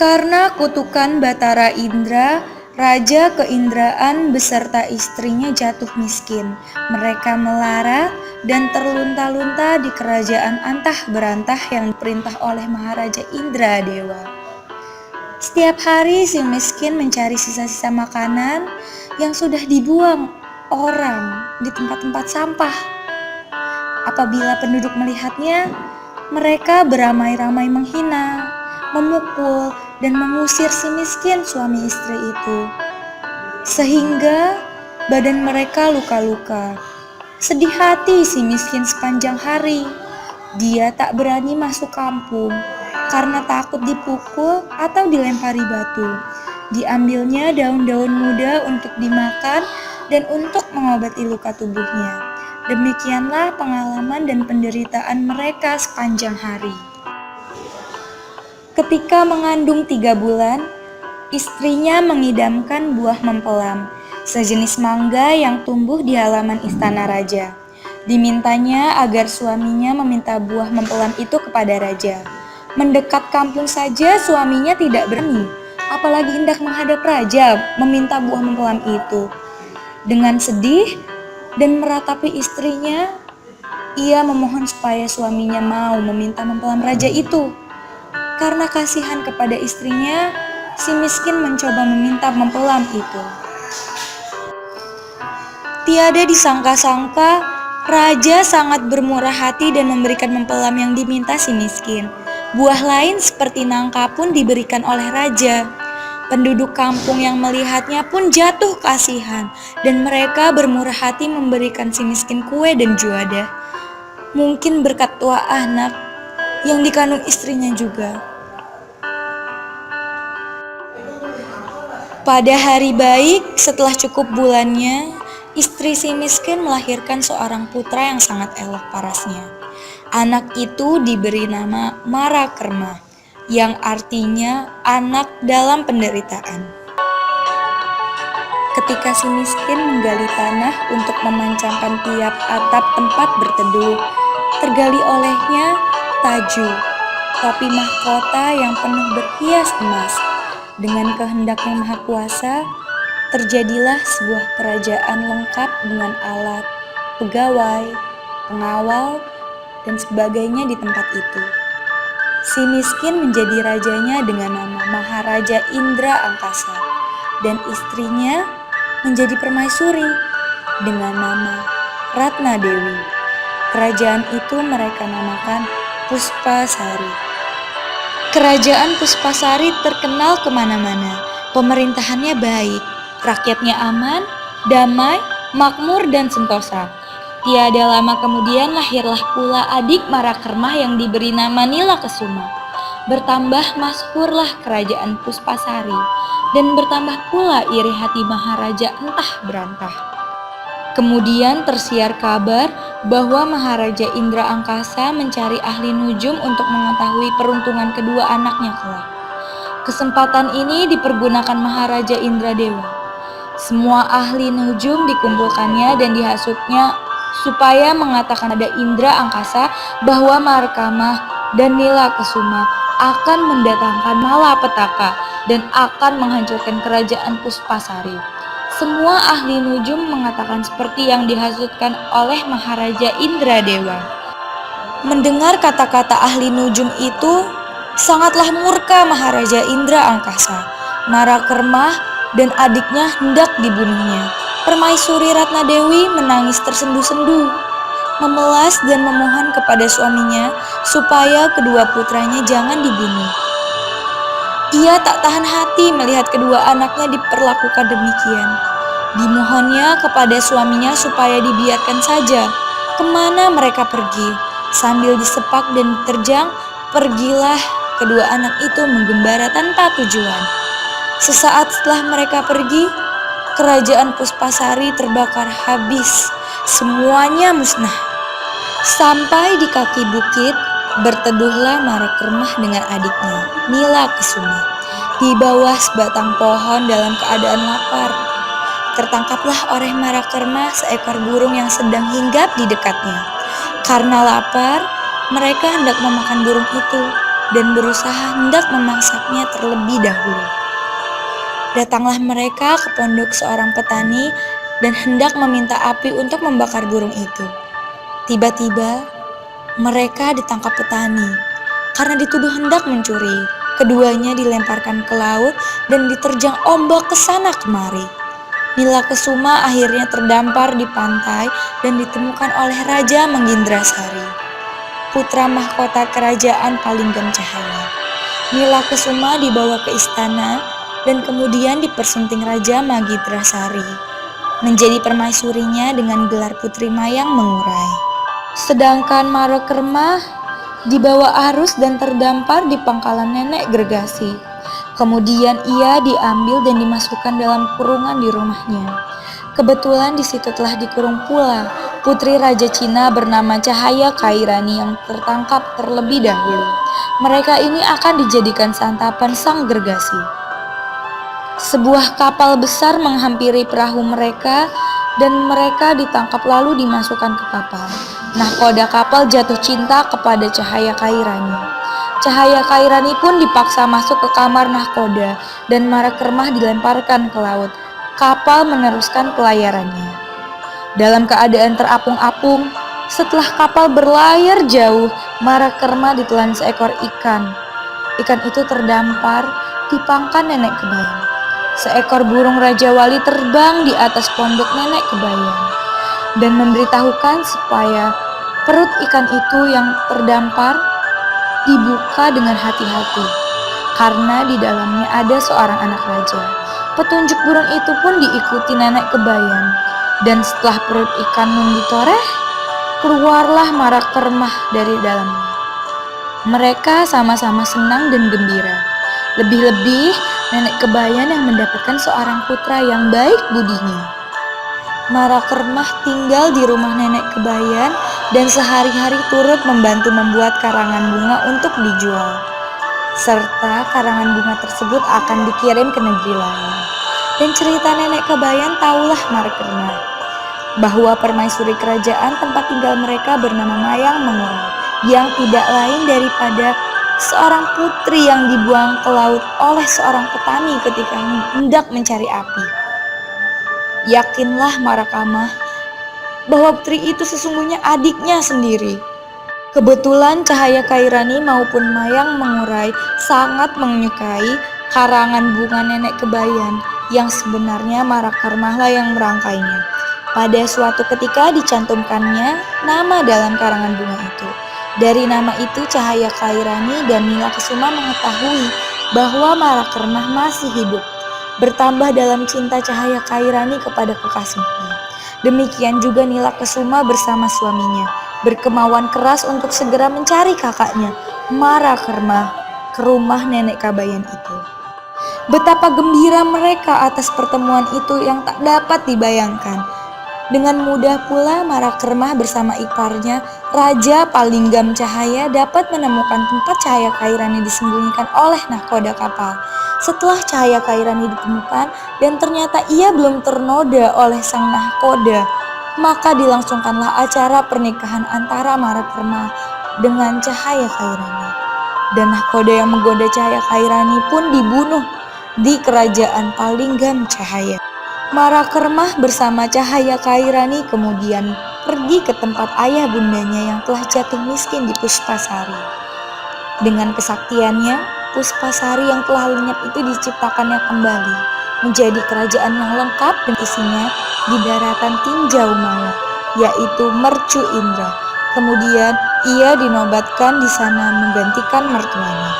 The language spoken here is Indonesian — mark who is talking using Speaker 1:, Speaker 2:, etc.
Speaker 1: Karena kutukan Batara Indra, Raja Keindraan beserta istrinya jatuh miskin. Mereka melarat dan terlunta-lunta di kerajaan antah berantah yang diperintah oleh Maharaja Indra Dewa. Setiap hari si miskin mencari sisa-sisa makanan yang sudah dibuang orang di tempat-tempat sampah. Apabila penduduk melihatnya, mereka beramai-ramai menghina, memukul, dan mengusir si miskin suami istri itu. Sehingga badan mereka luka-luka. Sedih hati si miskin sepanjang hari. Dia tak berani masuk kampung karena takut dipukul atau dilempari batu. Diambilnya daun-daun muda untuk dimakan dan untuk mengobati luka tubuhnya. Demikianlah pengalaman dan penderitaan mereka sepanjang hari. Ketika mengandung 3 bulan, istrinya mengidamkan buah mempelam, sejenis mangga yang tumbuh di halaman istana raja. Dimintanya agar suaminya meminta buah mempelam itu kepada raja. Mendekat kampung saja suaminya tidak berani, apalagi hendak menghadap raja meminta buah mempelam itu. Dengan sedih dan meratapi istrinya, ia memohon supaya suaminya mau meminta mempelam raja itu. Karena kasihan kepada istrinya, si miskin mencoba meminta mempelam itu. Tiada disangka-sangka, raja sangat bermurah hati dan memberikan mempelam yang diminta si miskin. Buah lain seperti nangka pun diberikan oleh raja. Penduduk kampung yang melihatnya pun jatuh kasihan, dan mereka bermurah hati memberikan si miskin kue dan juadah. Mungkin berkat tua anak yang dikandung istrinya juga. Pada hari baik, setelah cukup bulannya, istri si miskin melahirkan seorang putra yang sangat elok parasnya. Anak itu diberi nama Marakerma, yang artinya anak dalam penderitaan. Ketika si miskin menggali tanah untuk memancangkan tiap atap tempat berteduh, tergali olehnya taju, topi mahkota yang penuh berhias emas. Dengan kehendak yang maha kuasa, terjadilah sebuah kerajaan lengkap dengan alat, pegawai, pengawal, dan sebagainya di tempat itu. Si miskin menjadi rajanya dengan nama Maharaja Indra Angkasa, dan istrinya menjadi permaisuri dengan nama Ratna Dewi. Kerajaan itu mereka namakan Puspasari. Kerajaan Puspasari terkenal kemana-mana. Pemerintahannya baik, rakyatnya aman, damai, makmur, dan sentosa. Tiada lama kemudian lahirlah pula adik Marakerma yang diberi nama Nila Kesuma. Bertambah masyhurlah kerajaan Puspasari, dan bertambah pula iri hati Maharaja entah berantah. Kemudian tersiar kabar bahwa Maharaja Indra Angkasa mencari ahli nujum untuk mengetahui peruntungan kedua anaknya kelak. Kesempatan ini dipergunakan Maharaja Indra Dewa. Semua ahli nujum dikumpulkannya dan dihasutnya supaya mengatakan pada Indra Angkasa bahwa Marakerma dan Nila Kesuma akan mendatangkan malapetaka dan akan menghancurkan kerajaan Puspasari. Semua ahli nujum mengatakan seperti yang dihasutkan oleh Maharaja Indra Dewa. Mendengar kata-kata ahli nujum itu, sangatlah murka Maharaja Indra Angkasa. Marakerma dan adiknya hendak dibunuhnya. Permaisuri Ratna Dewi menangis tersendu-sendu, memelas dan memohon kepada suaminya supaya kedua putranya jangan dibunuh. Ia tak tahan hati melihat kedua anaknya diperlakukan demikian. Dimohonnya kepada suaminya supaya dibiarkan saja kemana mereka pergi. Sambil disepak dan diterjang, pergilah kedua anak itu menggembara tanpa tujuan. Sesaat setelah mereka pergi, kerajaan Puspasari terbakar habis, semuanya musnah. Sampai di kaki bukit, berteduhlah Marakerma dengan adiknya, Nila Kesuma, di bawah sebatang pohon dalam keadaan lapar. tertangkaplah oleh Marakerma seekor burung yang sedang hinggap di dekatnya. Karena lapar, mereka hendak memakan burung itu dan berusaha hendak memasaknya terlebih dahulu. Datanglah mereka ke pondok seorang petani dan hendak meminta api untuk membakar burung itu. Tiba-tiba, mereka ditangkap petani karena dituduh hendak mencuri. Keduanya dilemparkan ke laut dan diterjang ombak ke sana kemari. Nilakesuma akhirnya terdampar di pantai dan ditemukan oleh Raja Manggindrasari, putra mahkota kerajaan Palinggam Cahaya. Nilakesuma dibawa ke istana dan kemudian dipersunting Raja Manggindrasari menjadi permaisurinya dengan gelar Putri Mayang Mengurai. Sedangkan Marakerma dibawa arus dan terdampar di pangkalan Nenek Gergasi. Kemudian ia diambil dan dimasukkan dalam kurungan di rumahnya. Kebetulan di situ telah dikurung pula putri Raja Cina bernama Cahaya Kairani yang tertangkap terlebih dahulu. Mereka ini akan dijadikan santapan sang Gergasi. Sebuah kapal besar menghampiri perahu mereka dan mereka ditangkap lalu dimasukkan ke kapal. Nahkoda kapal jatuh cinta kepada Cahaya Kairani. Cahaya Kairani pun dipaksa masuk ke kamar nahkoda dan Marakerma dilemparkan ke laut. Kapal meneruskan pelayarannya. Dalam keadaan terapung-apung, setelah kapal berlayar jauh, Marakerma ditelan seekor ikan. Ikan itu terdampar di pangkan Nenek Kebayang. Seekor burung Raja Wali terbang di atas pondok Nenek Kebayang dan memberitahukan supaya perut ikan itu yang terdampar dibuka dengan hati-hati karena di dalamnya ada seorang anak raja. Petunjuk burung itu pun diikuti Nenek Kebayang dan setelah perut ikan ditoreh, keluarlah Marakerma dari dalamnya. Mereka sama-sama senang dan gembira. Lebih-lebih Nenek Kebayang yang mendapatkan seorang putra yang baik budinya. Marakerma tinggal di rumah Nenek Kebayang dan sehari-hari turut membantu membuat karangan bunga untuk dijual. Serta karangan bunga tersebut akan dikirim ke negeri lain. Dan cerita Nenek Kebayang tahulah Marakerma bahwa permaisuri kerajaan tempat tinggal mereka bernama Mayang Mengurai, yang tidak lain daripada seorang putri yang dibuang ke laut oleh seorang petani ketika hendak mencari api. Yakinlah Marakerma bahwa putri itu sesungguhnya adiknya sendiri. Kebetulan Cahaya Kairani maupun Mayang Mengurai sangat menyukai karangan bunga Nenek Kebayang yang sebenarnya Marakerma lah yang merangkainya. Pada suatu ketika dicantumkannya nama dalam karangan bunga itu. Dari nama itu Cahaya Kairani dan Nilakesuma mengetahui bahwa Marakerma masih hidup. Bertambah dalam cinta Cahaya Kairani kepada kekasihnya. Demikian juga Nilakesuma bersama suaminya berkemauan keras untuk segera mencari kakaknya Marakerma ke rumah Nenek Kebayang itu. Betapa gembira mereka atas pertemuan itu yang tak dapat dibayangkan. Dengan mudah pula Marakerma bersama iparnya Raja Palinggam Cahaya dapat menemukan tempat Cahaya Kairani disembunyikan oleh nahkoda kapal. Setelah Cahaya Kairani ditemukan dan ternyata ia belum ternoda oleh sang nahkoda, maka dilangsungkanlah acara pernikahan antara Marakerma dengan Cahaya Kairani. Dan nahkoda yang menggoda Cahaya Kairani pun dibunuh di kerajaan Palinggam Cahaya. Marakerma bersama Cahaya Kairani kemudian pergi ke tempat ayah bundanya yang telah jatuh miskin di Puspasari. Dengan kesaktiannya, Puspasari yang telah lenyap itu diciptakannya kembali menjadi kerajaan yang lengkap dan isinya di daratan tinjau maya, yaitu Mercu Indra. Kemudian ia dinobatkan di sana menggantikan mertuanya.